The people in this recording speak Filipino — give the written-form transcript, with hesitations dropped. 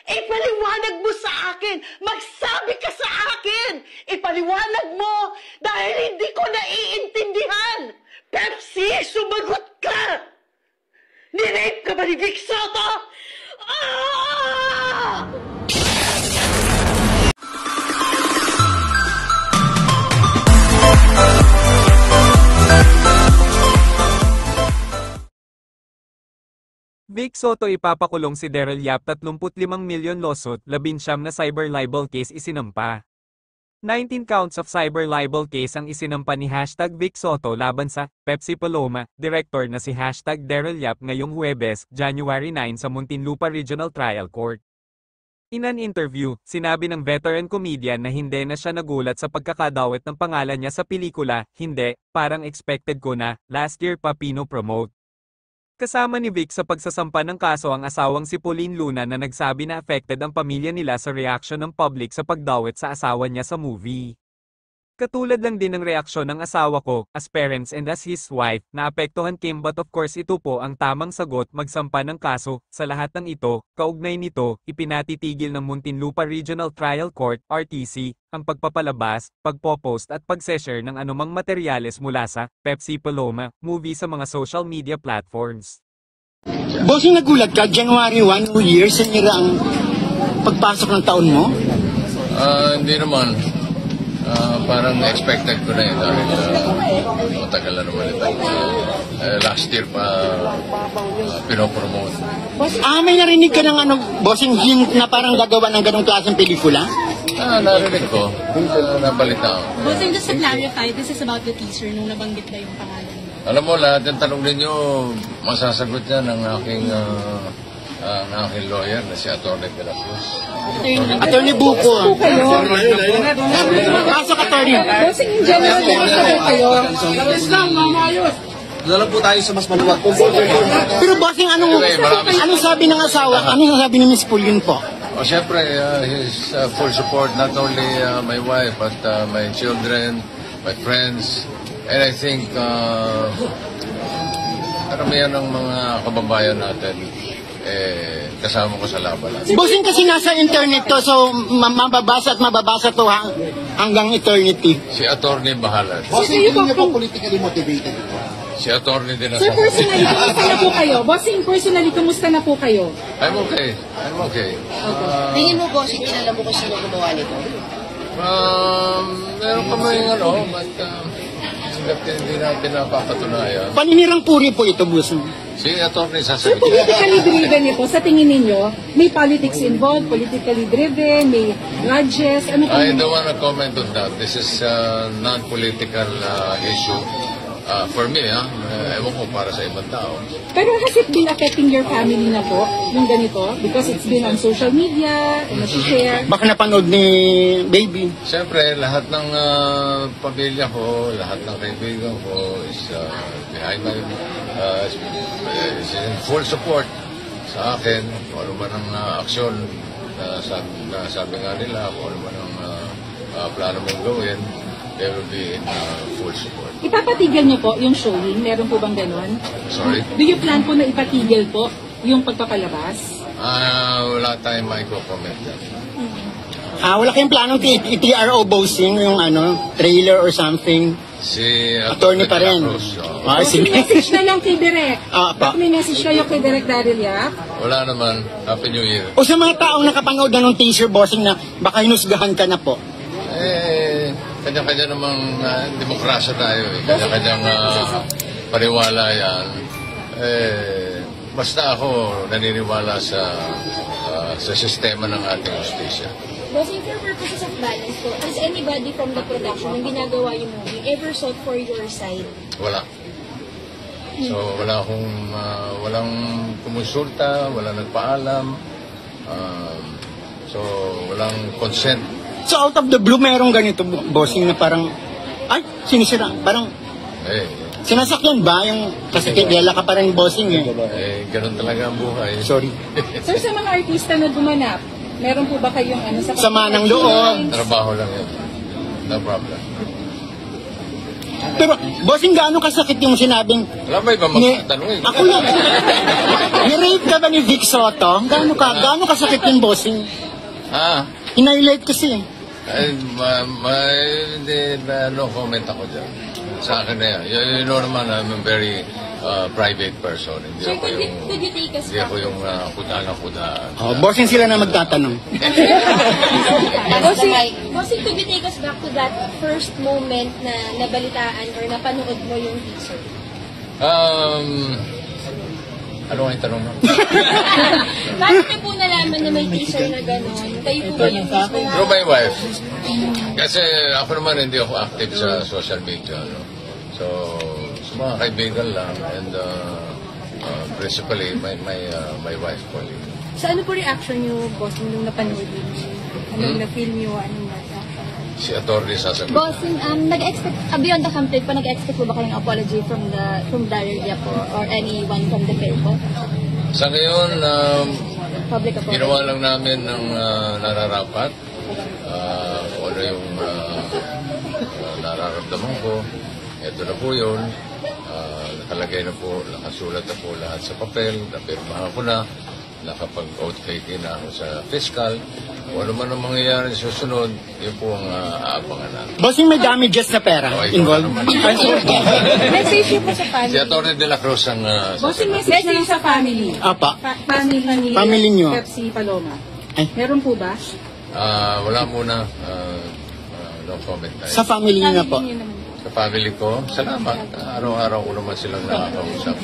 Ipaliwanag mo sa akin! Magsabi ka sa akin! Ipaliwanag mo dahil hindi ko naiintindihan! Pepsi, sumagot ka! Nirape ka ba ni Vic Soto? Ah! Vic Soto ipapakulong si Daryl Yap 35 milyon lawsuit, 19 na cyber libel case isinampa. 19 counts of cyber libel case ang isinampa ni #Vic Soto laban sa Pepsi Paloma, director na si #Daryl Yap ngayong Huwebes, January 9 sa Muntinlupa Regional Trial Court. In an interview, sinabi ng veteran comedian na hindi na siya nagulat sa pagkakadawit ng pangalan niya sa pelikula, hindi, parang expected ko na, last year pa pino-promote. Kasama ni Vic sa pagsasampa ng kaso ang asawang si Pauline Luna na nagsabi na affected ang pamilya nila sa reaksyon ng public sa pagdawit sa asawa niya sa movie. Katulad lang din ng reaksyon ng asawa ko, as parents and as his wife, na apektuhan Kim but of course ito po ang tamang sagot magsampa ng kaso. Sa lahat ng ito, kaugnay nito, ipinatitigil ng Muntinlupa Regional Trial Court, RTC, ang pagpapalabas, pagpo-post at pag-share ng anumang materyales mula sa Pepsi Paloma movie sa mga social media platforms. Bossing, nagulat ka, January 1, New Year, sinira ang pagpasok ng taon mo? Hindi naman. Parang expected ko na yun dahil matagal na naman ito. Last year pa pinopromote. May narinig ka ng bossing, hint na parang gagawa ng ganong klaseng pelikula? Narinig ko. Nabalita ko. Bossing, just to clarify, this is about the teaser nung nabanggit ba yung pangalan mo? Alam mo, lahat ng tanong ninyo, masasagot yan ng aking lawyer na si Atty. De La Cruz. Attorney Buko. Pasok, attorney. Bossing, in general, po kayo. Dalam po tayo sa mas maluwag. Pero bossing, anong sabi ng asawa? Anong sabi ni Miss Pauline po? Siyempre, his full support, not only my wife, but my children, my friends, and I think karamihan ng mga kababayan natin kasama ko sa laban. Bossing, kasi nasa internet to, so mababasa to hanggang eternity. Si attorney bahala. Bossing, hindi niyo po politically motivated. Si attorney din Sir, personally, kumusta na po kayo? Bossing, personally, kumusta na po kayo? I'm okay. Tingin mo, bossing, kilala mo kung sino gumawa nito? Meron pa may but hindi natin napapatunayan. Paninirang puri po ito, bossing. Si attorney Sir, sasabihin. politically driven ito, sa tingin ninyo, may politics involved, politically driven, may grudges, ano I don't want to comment on that. This is a non-political issue. For me, ewan ko para sa ibang tao. Pero has it been affecting your family na po, yung ganito? Because it's been on social media, nasi-share. Baka napanood ni baby. Siyempre, lahat ng pamilya ko, lahat ng kaibigan ko is behind my, is in full support sa akin. Kung ano man ang aksyon na sabi nga nila, kung ano man ang plano mong gawin, they will be in full support. Ipapatigil niyo po yung showing? Meron po bang ganon? Sorry? Do you plan po na ipatigil po yung pagpapalabas? Wala tayong micro-comment yan. Wala kayong planong i-TRO bossing, yung trailer or something? Si attorney pa rin. Sige. Message na lang kay Direk. May message kayo kay Direk Daryl Yap? Wala naman. Happy New Year. O sa mga taong nakapanood na ng teaser bossing na baka hinusgahan ka na po? Kanya-kanya namang demokrasya tayo. Kanya-kanyang paniwala yan. Basta ako naniniwala sa sistema ng ating justisya. Bossing, for purposes of balance po, has anybody from the production nung ginagawa yung movie ever sought for your side? Wala. So, walang kumonsulta, walang nagpaalam. So, walang consent. So out of the blue, mayroong ganito bossing na parang, sinisira, parang, sinasakyan ba yung, kasi kilala ka pa rin bossing Ganun talaga ang buhay. Sorry. Sir, sa mga artista na gumanap, meron po ba kayong sama ng loob? Trabaho lang yun. No problem. Pero, bossing, gaano kasakit yung sinabing, Wala ba iba magtatanungin? ako lang, ni-rape ka ba ni Vic Soto? Gaano kasakit yung bossing? Hinighlight kasi. Ay, hindi, no comment ako dyan. Sa akin na yan. You know naman, I'm a very private person. Hindi Sir, ako yung, could you take us hindi ako yung kudaan. Oh, bossing sila na magtatanong. Bossing, could you take us back to that first moment na nabalitaan or napanood mo yung teaser? Ano ang tanong mo? Paano niyo po nalaman na may teaser na gano'n? Kayo po ba yung mismo? Through my wife. Kasi ako naman hindi ako active sa social media. No? So, sa mga kaibigan lang and principally my wife po. So ano po reaction niyo, bossing, nung napanood niyo? Anong na-feel niyo? Anong reaction? Si Atty. sasagot. Bossing, nag-expect, beyond the conflict po, nag-expect po ba kayong apology from Daryl Yap or anyone from the fair po? Sa ngayon, Public apology. ginawa lang namin ng nararapat. Kung ano yung nararamdaman ko. Ito na po yun. Nakalagay na po, nakasulat na po lahat sa papel. Napirmahan ko na. Nakapag-oath taking na ako sa fiscal. Kung ano man ang mangyayari sa susunod, yun po ang aabangan natin. Bossing, may damages na pera involved. Message niyo po sa family. Si Atty. De la Cruz ang Bossing, message niyo sa family. Apa. Family niyo. Pepsi Paloma. Ay. Meron po ba? wala muna. No comment tayo. Sa family niyo na po. Sa family ko, salamat. Araw-araw ko naman silang nakakausap.